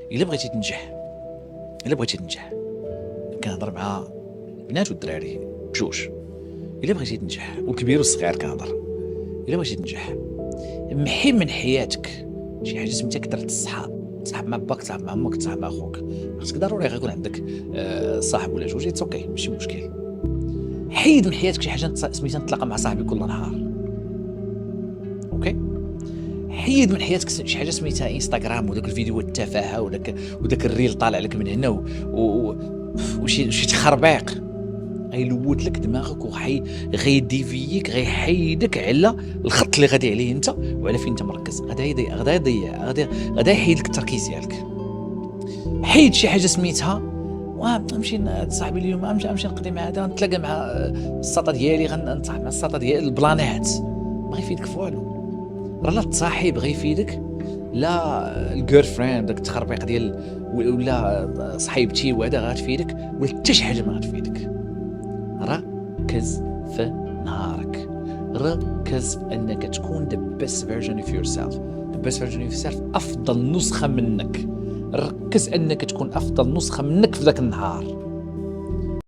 الا بغيتي تنجح كنهضر مع البنات والدراري بجوج. الا بغيتي تنجح والكبير والصغير كنهضر، الا بغيتي تنجح محي من حياتك شي حاجه سميتها كثرة الصحاب. تصاحب مع باك، تصاحب مع امك، تصاحب مع خوك، خاصك ضروري غيكون عندك صاحب ولا جوج، اتس اوكي ماشي مشكل. حيد من حياتك شي حاجه سميتها نتلاقى مع صاحبي كل نهار، اوكي. حيد من حياتك شي حاجه سميتها انستغرام وداك الفيديو التفاهه وداك الريل طالع لك من هنا وشي تخربيق غيلوت لك دماغك غيديفيك، غيحيدك على الخط اللي غادي عليه انت وعلى فين انت مركز. غدا يحيد لك التركيز ديالك. حيد شي حاجه سميتها غنمشي صاحبي اليوم غنمشي نقضي مع هذا، نتلاقى مع الساطه ديالي، غنتصاحب مع الساطه ديال البلانات. ما غيفيدك فوالو. راه لا تصاحب غيفيدك، لا الجيرل فريند داك التخربيق ديال ولا صاحبتي وهذا غتفيدك، ولا حتى شي حاجه ما غتفيدك. ركز في نهارك، ركز في انك تكون the best version of yourself. the best version of yourself افضل نسخه منك. ركز انك تكون افضل نسخه منك في ذاك النهار.